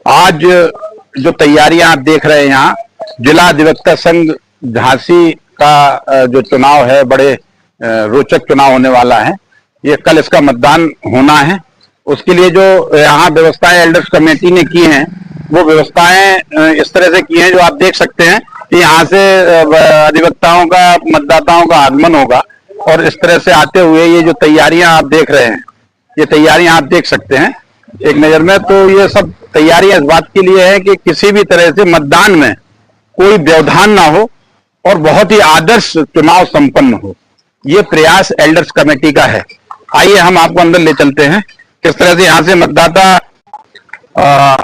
आज जो तैयारियां आप देख रहे हैं यहाँ, जिला अधिवक्ता संघ झांसी का जो चुनाव है, बड़े रोचक चुनाव होने वाला है। ये कल इसका मतदान होना है। उसके लिए जो यहाँ व्यवस्थाएं एल्डर्स कमेटी ने की हैं, वो व्यवस्थाएं इस तरह से की हैं जो आप देख सकते हैं कि यहाँ से अधिवक्ताओं का, मतदाताओं का आगमन होगा और इस तरह से आते हुए ये जो तैयारियां आप देख रहे हैं, ये तैयारियां आप देख सकते हैं एक नजर में। तो ये सब तैयारियां इस बात के लिए है कि किसी भी तरह से मतदान में कोई व्यवधान ना हो और बहुत ही आदर्श चुनाव संपन्न हो। ये प्रयास एल्डर्स कमेटी का है। आइए हम आपको अंदर ले चलते हैं, किस तरह से यहाँ से मतदाता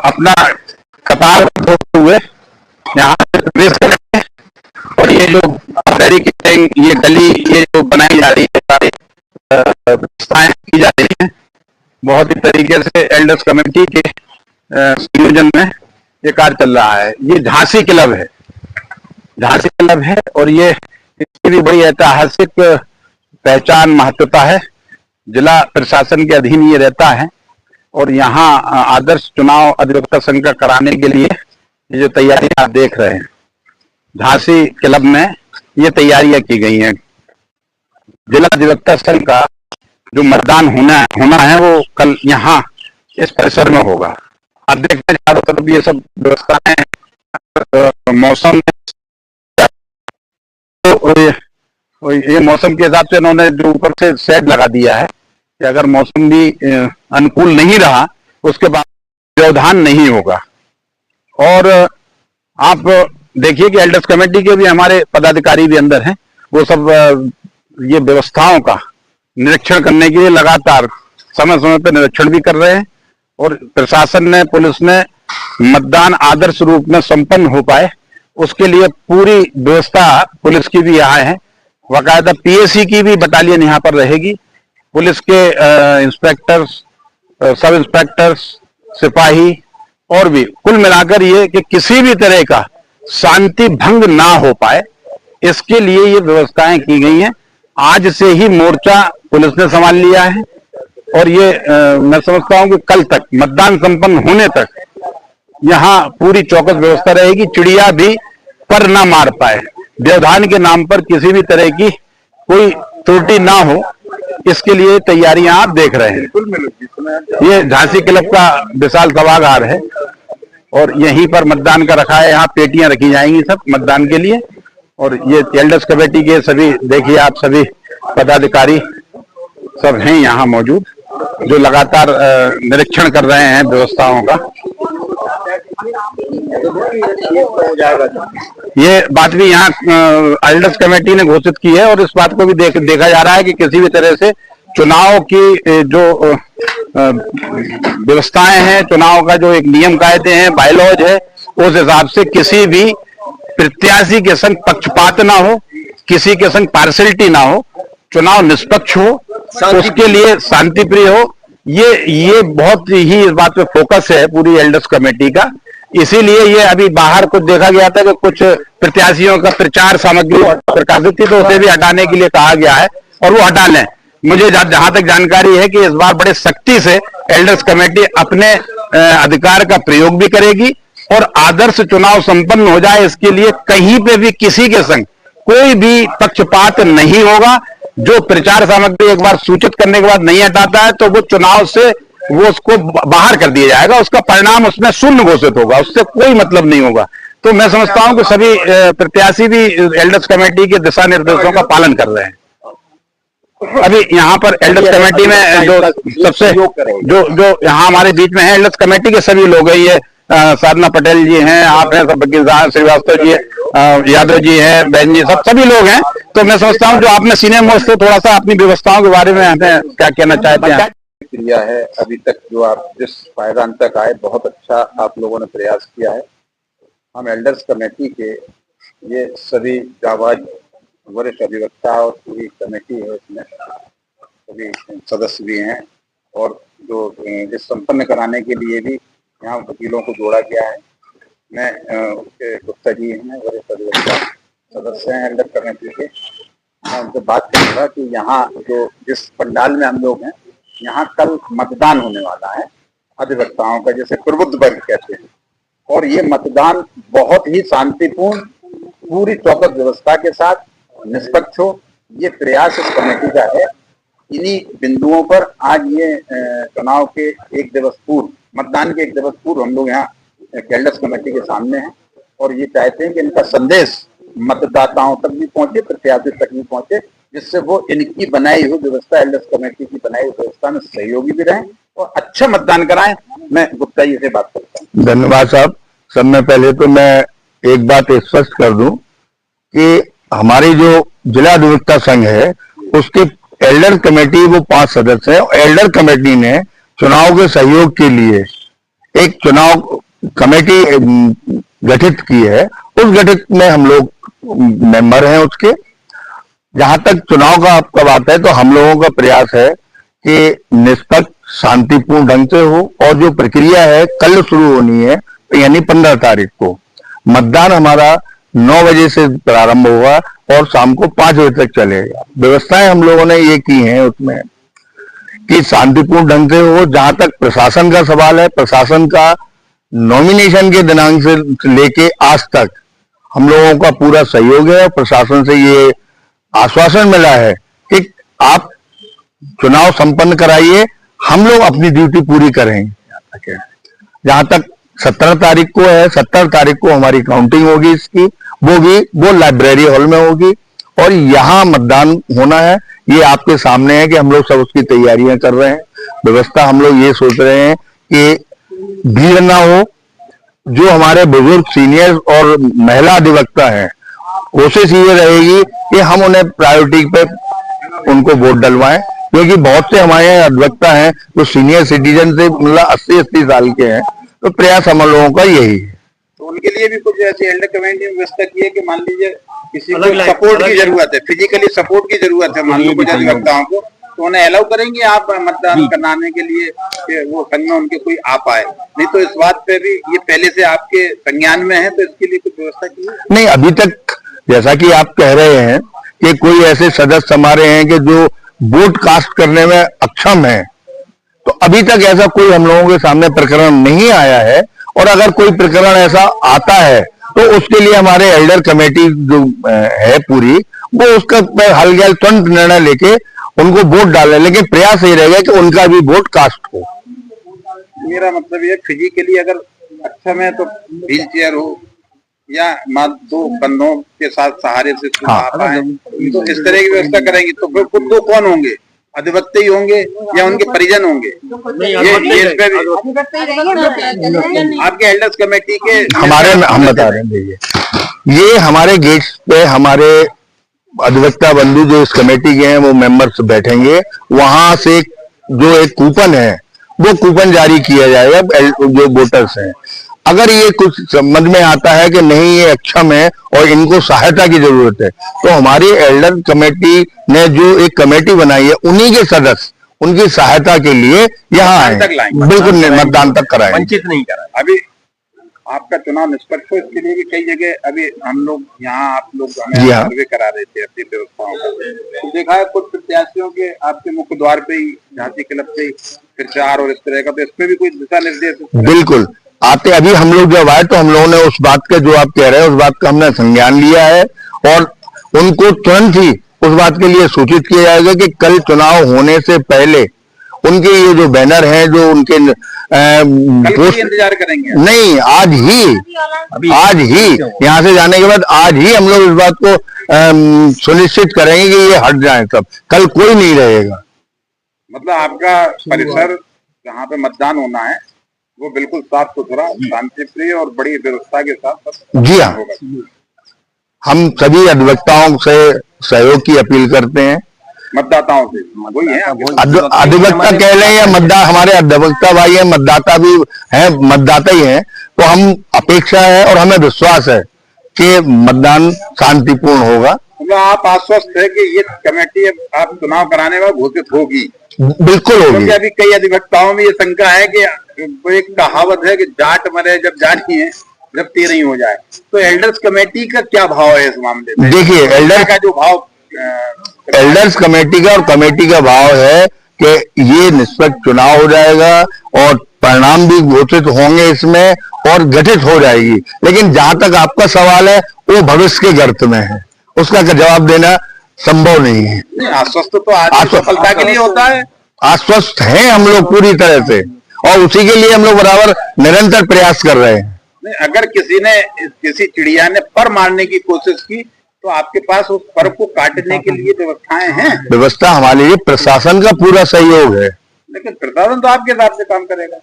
अपना कतार होते हुए यहाँ से प्रवेश करेंगे। और ये जो ये गली ये जो बनाई जा रही है, व्यवस्थाएं की जा रही है, बहुत ही तरीके से एल्डर्स कमेटी के संयोजन में ये कार्य चल रहा है। ये झांसी क्लब है, झांसी क्लब है और ये इसकी भी बड़ी ऐतिहासिक पहचान, महत्वता है। जिला प्रशासन के अधीन ये रहता है और यहाँ आदर्श चुनाव अधिवक्ता संघ का कराने के लिए ये जो तैयारियां आप देख रहे हैं, झांसी क्लब में ये तैयारियां की गई हैं। जिला अधिवक्ता संघ का जो मतदान होना है वो कल यहाँ इस परिसर में होगा। आप देखते हैं चारों तरफ ये सब व्यवस्थाएं, मौसम ये मौसम के हिसाब से इन्होंने जो ऊपर से शेड लगा दिया है कि अगर मौसम भी अनुकूल नहीं रहा उसके बाद व्यवधान नहीं होगा। और आप देखिए कि एल्डर्स कमेटी के भी हमारे पदाधिकारी भी अंदर हैं, वो सब ये व्यवस्थाओं का निरीक्षण करने के लिए लगातार समय समय पर निरीक्षण भी कर रहे हैं। और प्रशासन ने, पुलिस ने मतदान आदर्श रूप में संपन्न हो पाए उसके लिए पूरी व्यवस्था पुलिस की भी यहाँ है। बाकायदा पीएसी की भी बटालियन यहाँ पर रहेगी। पुलिस के इंस्पेक्टर्स, सब इंस्पेक्टर्स, सिपाही और भी कुल मिलाकर ये कि किसी भी तरह का शांति भंग ना हो पाए, इसके लिए ये व्यवस्थाएं की गई हैं। आज से ही मोर्चा पुलिस ने संभाल लिया है और ये मैं समझता हूं कि कल तक, मतदान संपन्न होने तक यहाँ पूरी चौकस व्यवस्था रहेगी। चिड़िया भी पर ना मार पाए, व्यवधान के नाम पर किसी भी तरह की कोई त्रुटि ना हो, इसके लिए तैयारियां आप देख रहे हैं। ये झांसी क्लब का विशाल सभागार है और यहीं पर मतदान का रखा है। यहाँ पेटियां रखी जाएंगी सब मतदान के लिए। और ये एल्डर्स कमेटी के सभी, देखिए आप, सभी पदाधिकारी सब हैं यहाँ मौजूद, जो लगातार निरीक्षण कर रहे हैं व्यवस्थाओं का। ये बात भी यहाँ एल्डर्स कमेटी ने घोषित की है और इस बात को भी देखा जा रहा है कि किसी भी तरह से चुनाव की जो व्यवस्थाएं हैं, चुनाव का जो एक नियम कायदे हैं, बायलॉज है, उस हिसाब से किसी भी प्रत्याशी के संग पक्षपात ना हो, किसी के संग पार्शियलिटी ना हो, चुनाव निष्पक्ष हो, उसके लिए शांतिप्रिय हो। ये बहुत ही इस बात पे फोकस है पूरी एल्डर्स कमेटी का। इसीलिए ये अभी बाहर कुछ देखा गया था कि कुछ प्रत्याशियों का प्रचार सामग्री प्रकाशित थी, तो उसे भी हटाने के लिए कहा गया है और वो हटा लें। मुझे जहां तक जानकारी है कि इस बार बड़े सख्ती से एल्डर्स कमेटी अपने अधिकार का प्रयोग भी करेगी और आदर्श चुनाव संपन्न हो जाए, इसके लिए कहीं पे भी किसी के संग कोई भी पक्षपात नहीं होगा। जो प्रचार सामग्री एक बार सूचित करने के बाद नहीं हटाता है तो वो चुनाव से वो उसको बाहर कर दिया जाएगा, उसका परिणाम उसमें शून्य घोषित होगा, उससे कोई मतलब नहीं होगा। तो मैं समझता हूं कि सभी प्रत्याशी भी एल्डर्स कमेटी के दिशा निर्देशों का पालन कर रहे हैं। अभी यहाँ पर एल्डर्स कमेटी में जो सबसे जो यहाँ हमारे बीच में है, एल्डर्स कमेटी के सभी लोग हैं। ये साधना पटेल जी हैं, आप हैं, सब श्रीवास्तव जी, यादव जी हैं, बहन जी, सभी लोग हैं। तो मैं समझता हूँ जो आपने सीनियर मोस्ट से थोड़ा सा अपनी व्यवस्थाओं के बारे में हमें क्या कहना चाहते हैं? क्रिया है अभी तक जो आप जिस पायदान तक आए, बहुत अच्छा आप लोगों ने प्रयास किया है। हम एल्डर्स कमेटी के ये सभी जाबाज वरिष्ठ अधिवक्ता और पूरी कमेटी है, इसमें सभी सदस्य भी हैं और जो जिस संपन्न कराने के लिए भी यहाँ वकीलों को जोड़ा गया है। मैं उसके गुप्ता जी हैं, वरिष्ठ अधिवक्ता सदस्य हैं एल्डर कमेटी के। मैं उनसे बात करूँगा कि यहाँ जो जिस पंडाल में हम लोग हैं, यहाँ कल मतदान होने वाला है अधिवक्ताओं का, जैसे प्रबुद्ध वर्ग कहते हैं। और ये मतदान बहुत ही शांतिपूर्ण, पूरी चौकस व्यवस्था के साथ निष्पक्ष हो, ये प्रयास इस कमेटी का है। इन्हीं बिंदुओं पर आज ये चुनाव के एक दिवस पूर्व, मतदान के एक दिवस पूर्व हम लोग यहाँ एल्डर्स कमेटी के सामने हैं और ये चाहते हैं कि इनका संदेश मतदाताओं तक भी पहुंचे, प्रत्याशी तक भी पहुंचे, जिससे वो इनकी बनाई हुई व्यवस्था, एल्डर्स कमेटी की बनाई हुई व्यवस्था में सहयोगी भी रहें और अच्छा मतदान कराएं। मैं गुप्ता जी से बात करता हूँ। धन्यवाद साहब। सब में पहले तो मैं एक बात स्पष्ट कर दूं कि हमारी जो जिला अधिवक्ता संघ है उसके एल्डर कमेटी वो 5 सदस्य हैं और एल्डर कमेटी ने चुनाव के सहयोग के लिए एक चुनाव कमेटी गठित की है। उस गठित में हम लोग मेंबर हैं उसके। जहां तक चुनाव का आपका बात है तो हम लोगों का प्रयास है कि निष्पक्ष शांतिपूर्ण ढंग से हो और जो प्रक्रिया है कल शुरू होनी है यानी 15 तारीख को मतदान हमारा 9 बजे से प्रारंभ होगा और शाम को 5 बजे तक चलेगा। व्यवस्थाएं हम लोगों ने ये की हैं उसमें कि शांतिपूर्ण ढंग से हो। जहां तक प्रशासन का सवाल है, प्रशासन का नॉमिनेशन के दिनांक से लेके आज तक हम लोगों का पूरा सहयोग है। प्रशासन से ये आश्वासन मिला है कि आप चुनाव संपन्न कराइए, हम लोग अपनी ड्यूटी पूरी करेंगे। जहां तक 17 तारीख को है, 17 तारीख को हमारी काउंटिंग होगी इसकी, वो लाइब्रेरी हॉल में होगी और यहाँ मतदान होना है। ये आपके सामने है कि हम लोग सब उसकी तैयारियां कर रहे हैं। व्यवस्था हम लोग ये सोच रहे हैं कि भीड़ ना हो। जो हमारे बुजुर्ग सीनियर और महिला अधिवक्ता हैं, कोशिश ये रहेगी कि हम उन्हें प्रायोरिटी पे उनको वोट डलवाएं, क्योंकि बहुत से हमारे अधिवक्ता हैं जो सीनियर सिटीजन से मतलब 80-80 साल के हैं। तो प्रयास हम लोगों का यही है। तो उनके लिए भी कुछ ऐसी एल्डर कमेटी में व्यवस्था की है कि मान लीजिए किसी को सपोर्ट की जरूरत है, फिजिकली सपोर्ट की जरूरत है, मान लो कुछ अधिवक्ताओं को, तो उन्हें अलाउ करेंगे आप मतदान कराने के लिए कि वो संघ में उनके कोई आ पाए? नहीं तो इस बात पे भी ये पहले से आपके संज्ञान में है, तो इसके लिए कुछ व्यवस्था की है? नहीं, अभी तक जैसा कि आप कह रहे हैं कि कोई ऐसे सदस्य हमारे हैं कि जो वोट कास्ट करने में अक्षम है, तो अभी तक ऐसा कोई हम लोगों के सामने प्रकरण नहीं आया है। और अगर कोई प्रकरण ऐसा आता है तो उसके लिए हमारे एल्डर कमेटी जो है पूरी, वो उसका हल तुरंत निर्णय लेके उनको वोट डाले, लेकिन प्रयास ये रहेगा कि उनका भी वोट कास्ट हो। मेरा मतलब ये फिजिकली अगर अक्षम है तो व्हील चेयर हो या दो कंधों के साथ सहारे से आ पाए, तो इस तरह की व्यवस्था करेंगे। तो फिर खुद दो कौन होंगे? अधिवक्ता ही होंगे या उनके परिजन होंगे? ये इस पे आपके एल्डर्स कमेटी के हमारे हम बता रहे हैं, देखिए ये हमारे गेट्स पे हमारे अधिवक्ता बंधु जो इस कमेटी के हैं वो मेंबर्स बैठेंगे। वहां से जो एक कूपन है वो कूपन जारी किया जाएगा जो वोटर्स हैं। अगर ये कुछ समझ में आता है कि नहीं ये अक्षम है और इनको सहायता की जरूरत है, तो हमारी एल्डर कमेटी ने जो एक कमेटी बनाई है उन्हीं के सदस्य उनकी सहायता के लिए यहाँ आए, बिल्कुल मतदान तक कराएं, वंचित नहीं कराएं। अभी आपका चुनाव निष्पक्ष हो, इसके लिए भी कई जगह अभी हम लोग यहाँ आप लोग सर्वे करा रहे थे अपनी व्यवस्थाओं का, तो देखा है कुछ प्रत्याशियों के आपके मुख्य द्वार पे ही झांसी क्लब पे प्रचार और इस तरह का, तो इसमें भी कोई दिशा निर्देश? बिल्कुल आते अभी हम लोग जब आए तो हम लोगों ने उस बात का जो आप कह रहे हैं उस बात का हमने संज्ञान लिया है और उनको तुरंत ही उस बात के लिए सूचित किया जाएगा कि कल चुनाव होने से पहले उनके ये जो बैनर हैं जो उनके इंतजार करेंगे? नहीं, आज ही यहाँ से जाने के बाद आज ही हम लोग इस बात को सुनिश्चित करेंगे कि ये हट जाए सब, कल कोई नहीं रहेगा। मतलब आपका परिसर जहाँ पे मतदान होना है वो बिल्कुल साफ सुथरा, शांतिप्रिय और बड़ी व्यवस्था के साथ? जी हाँ, हम सभी अधिवक्ताओं से सहयोग की अपील करते हैं। मतदाताओं से वही है, अधिवक्ता कह लें या हमारे अधिवक्ता भाई हैं, मतदाता भी हैं, मतदाता ही हैं, तो हम अपेक्षा है और हमें विश्वास है कि मतदान शांतिपूर्ण होगा। मतलब आप आश्वस्त है कि ये कमेटी आप चुनाव कराने में घोषित होगी? बिल्कुल होगी। क्योंकि अभी कई अधिवक्ताओं में ये शंका है कि एक कहावत है कि जाट मरे जब जानी है जब तेरही हो जाए, तो एल्डर्स कमेटी का क्या भाव है इस मामले में? देखिए एल्डर का जो भाव एल्डर्स कमेटी का और कमेटी का भाव है कि ये निष्पक्ष चुनाव हो जाएगा और परिणाम भी घोषित होंगे इसमें और गठित हो जाएगी। लेकिन जहां तक आपका सवाल है वो भविष्य के गर्त में है, उसका जवाब देना संभव नहीं है। नहीं, आश्वस्त तो आज सफलता के लिए होता है। आश्वस्त हैं हम लोग पूरी तरह से, और उसी के लिए हम लोग बराबर निरंतर प्रयास कर रहे हैं। नहीं, अगर किसी चिड़िया ने पर मारने की कोशिश की तो आपके पास उस पर को काटने के लिए व्यवस्थाएं हैं। व्यवस्था हमारे लिए प्रशासन का पूरा सहयोग है। लेकिन प्रशासन तो आपके हिसाब से काम करेगा,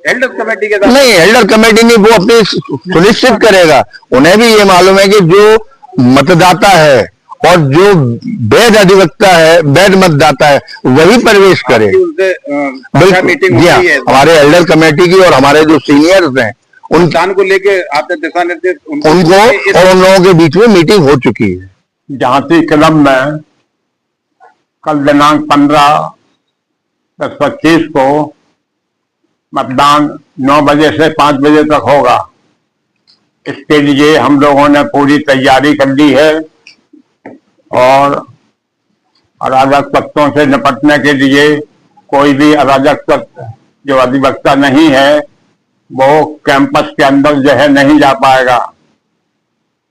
एल्डर कमेटी के साथ नहीं, एल्डर कमेटी नहीं, वो अपने सुनिश्चित करेगा। उन्हें भी ये मालूम है कि जो मतदाता है और जो वैध अधिवक्ता है, वैध मतदाता है, वही प्रवेश करे। उनसे मीटिंग जी हाँ, हमारे एल्डर कमेटी की और हमारे जो सीनियर्स हैं उन को लेके आपने दिशा निर्देश उनको और उन लोगों के बीच में मीटिंग हो चुकी है। झांसी क्लब में कल दिनांक 15/10/25 को मतदान 9 बजे से 5 बजे तक होगा। इसके लिए हम लोगों ने पूरी तैयारी कर ली है और अराजक तत्वों से निपटने के लिए कोई भी अराजक तत्व जो अधिवक्ता नहीं है वो कैंपस के अंदर जो है नहीं जा पाएगा,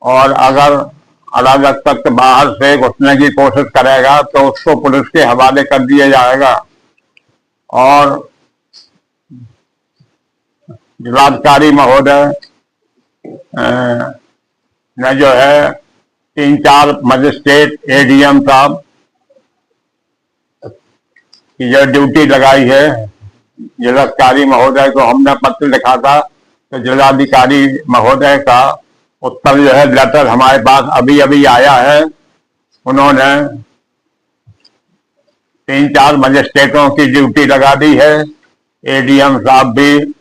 और अगर अराजक तत्व बाहर से घुसने की कोशिश करेगा तो उसको पुलिस के हवाले कर दिया जाएगा। और जिलाधिकारी महोदय ने जो है 3-4 मजिस्ट्रेट एडीएम साहब की जो ड्यूटी लगाई है, जिलाधिकारी महोदय को हमने पत्र लिखा था तो जिलाधिकारी महोदय का उत्तर जो है लेटर हमारे पास अभी अभी आया है। उन्होंने 3-4 मजिस्ट्रेटों की ड्यूटी लगा दी है। एडीएम साहब भी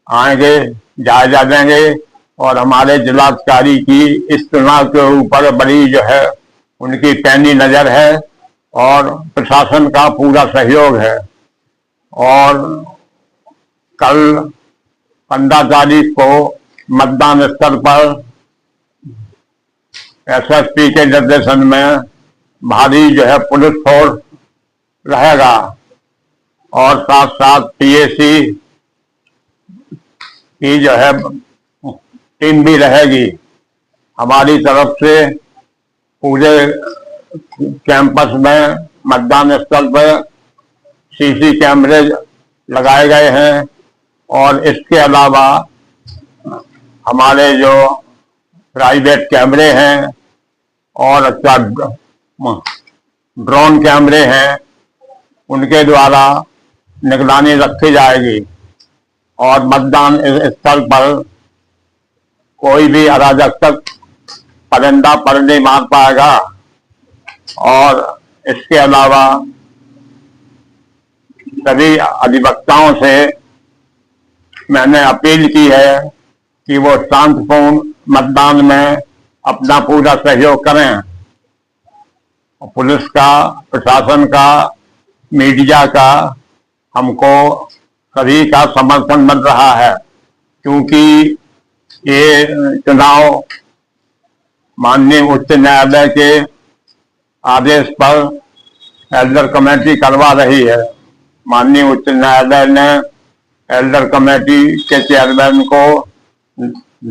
आएंगे, जायजा देंगे और हमारे जिलाधिकारी की इस चुनाव के ऊपर बड़ी जो है उनकी पैनी नजर है और प्रशासन का पूरा सहयोग है। और कल 15 तारीख को मतदान स्थल पर एसएसपी के निर्देशन में भारी जो है पुलिस फोर्स रहेगा और साथ साथ पीएसी की जो है टीम भी रहेगी। हमारी तरफ से पूरे कैंपस में मतदान स्थल पर सीसी कैमरे लगाए गए हैं और इसके अलावा हमारे जो प्राइवेट कैमरे हैं और अच्छा ड्रोन कैमरे हैं उनके द्वारा निगरानी रखी जाएगी और मतदान स्थल पर कोई भी अराजक तक परिंदा पर नहीं मार पाएगा। और इसके अलावा सभी अधिवक्ताओं से मैंने अपील की है कि वो शांतिपूर्ण मतदान में अपना पूरा सहयोग करें। पुलिस का, प्रशासन का, मीडिया का हमको सभी का समर्थन मिल रहा है, क्योंकि ये चुनाव माननीय उच्च न्यायालय के आदेश पर एल्डर कमेटी करवा रही है। माननीय उच्च न्यायालय ने एल्डर कमेटी के चेयरमैन को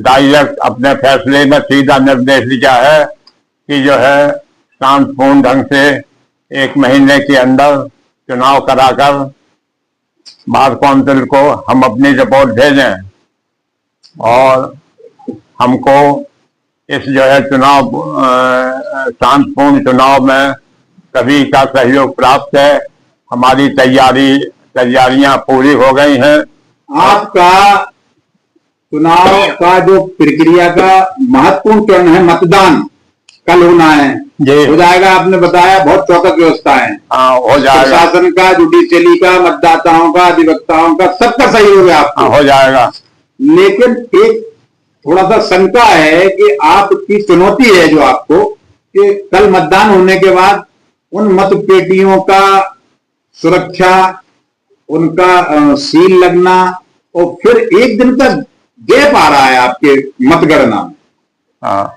डायरेक्ट अपने फैसले में सीधा निर्देश दिया है कि जो है शांतिपूर्ण ढंग से 1 महीने के अंदर चुनाव कराकर बार काउंसिल को हम अपनी रिपोर्ट भेजें और हमको इस जो है चुनाव शांतिपूर्ण चुनाव में सभी का सहयोग प्राप्त है। हमारी तैयारियां पूरी हो गई हैं। आपका चुनाव का जो प्रक्रिया का महत्वपूर्ण चरण है मतदान, कल होना है जी, हो जाएगा। आपने बताया बहुत चौकस व्यवस्था है। हो जाएगा। प्रशासन का, जुडिशियरी का, मतदाताओं का, अधिवक्ताओं का, सबका सहयोग है आपको। हो जाएगा। लेकिन एक थोड़ा सा शंका है कि आपकी चुनौती है जो आपको कि कल मतदान होने के बाद उन मत पेटियों का सुरक्षा, उनका सील लगना और फिर 1 दिन का गैप आ रहा है आपके मतगणना में।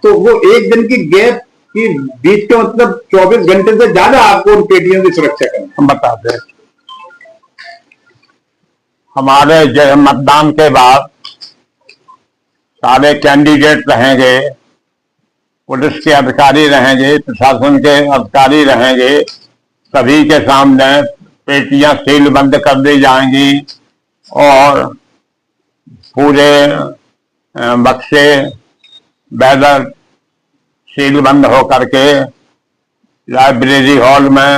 तो वो 1 दिन की गैप की बीच के मतलब 24 घंटे से ज्यादा आपको उन पेटियों की सुरक्षा करना। हम बताते हैं। हमारे जो मतदान के बाद सारे कैंडिडेट रहेंगे, पुलिस के अधिकारी रहेंगे, प्रशासन के अधिकारी रहेंगे, सभी के सामने पेटियां सील बंद कर दी जाएंगी और पूरे बक्से बैलट सील बंद हो करके लाइब्रेरी हॉल में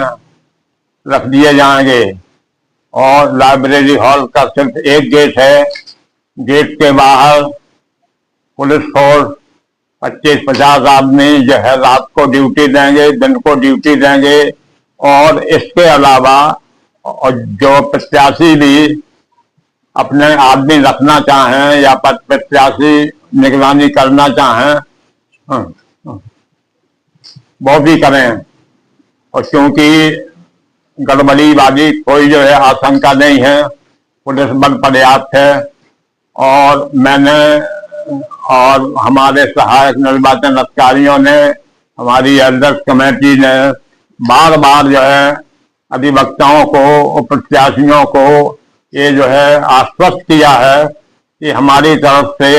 रख दिए जाएंगे। और लाइब्रेरी हॉल का सिर्फ एक गेट है, गेट के बाहर पुलिस फोर्स 25-50 आदमी जो है रात को ड्यूटी देंगे, दिन को ड्यूटी देंगे। और इसके अलावा जो प्रत्याशी भी अपने आदमी रखना चाहें या प्रत्याशी निगरानी करना चाहें वो भी करें। और क्योंकि गड़बड़ीबाजी कोई जो है आशंका नहीं है, पुलिस बल पर्याप्त है। और मैंने और हमारे सहायक निर्वाचन अधिकारियों ने, हमारी एल्डर्स कमेटी ने बार बार जो है अधिवक्ताओं को और प्रत्याशियों को ये जो है आश्वस्त किया है कि हमारी तरफ से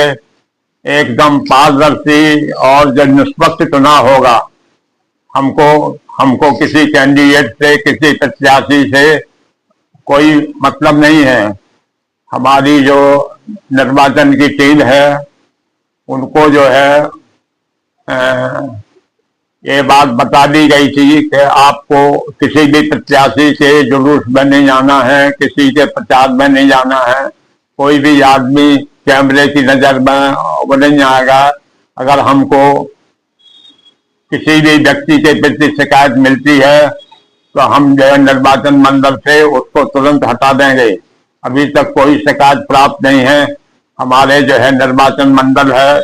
एकदम पारदर्शी और जो निष्पक्ष चुनाव होगा। हमको किसी कैंडिडेट से, किसी प्रत्याशी से कोई मतलब नहीं है। हमारी जो निर्वाचन की टीम है उनको जो है ये बात बता दी गई थी कि आपको किसी भी प्रत्याशी के जुलूस में नहीं जाना है, किसी के प्रचार में नहीं जाना है, कोई भी आदमी कैमरे की नजर में वो नहीं आएगा। अगर हमको किसी भी व्यक्ति के प्रति शिकायत मिलती है तो हम जो है निर्वाचन मंडल से उसको तुरंत हटा देंगे। अभी तक कोई शिकायत प्राप्त नहीं है। हमारे जो है निर्वाचन मंडल है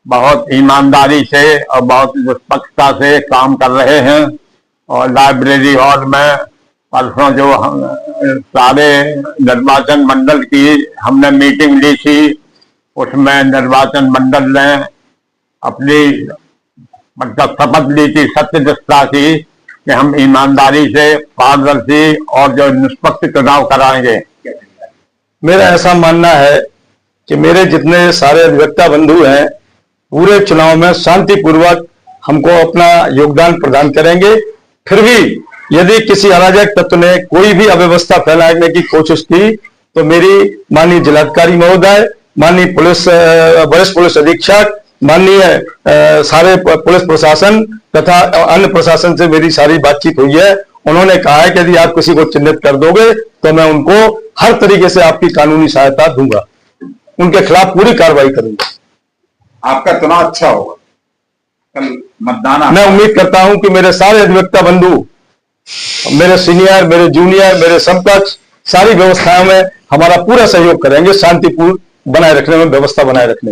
बहुत ईमानदारी से और बहुत निष्पक्षता से काम कर रहे हैं। और लाइब्रेरी हॉल में परसों जो सारे निर्वाचन मंडल की हमने मीटिंग ली थी, उसमें निर्वाचन मंडल ने अपनी मतलब शपथ ली थी, सत्यनिष्ठा की कि हम ईमानदारी से, पारदर्शी और जो निष्पक्ष चुनाव कराएंगे। मेरा ऐसा मानना है कि मेरे जितने सारे अधिवक्ता बंधु हैं पूरे चुनाव में शांतिपूर्वक हमको अपना योगदान प्रदान करेंगे। फिर भी यदि किसी अराजक तत्व ने कोई भी अव्यवस्था फैलाने की कोशिश की तो मेरी माननीय जिलाधिकारी महोदय, माननीय वरिष्ठ पुलिस अधीक्षक, माननीय सारे पुलिस प्रशासन तथा अन्य प्रशासन से मेरी सारी बातचीत हुई है। उन्होंने कहा है कि यदि आप किसी को चिन्हित कर दोगे तो मैं उनको हर तरीके से आपकी कानूनी सहायता दूंगा, उनके खिलाफ पूरी कार्रवाई करूंगा। आपका चुनाव अच्छा होगा। कल मतदान मैं उम्मीद करता हूं कि मेरे सारे अधिवक्ता बंधु, मेरे सीनियर, मेरे जूनियर, मेरे समकक्ष सारी व्यवस्थाओं में हमारा पूरा सहयोग करेंगे, शांतिपूर्ण बनाए रखने में, व्यवस्था बनाए रखने में।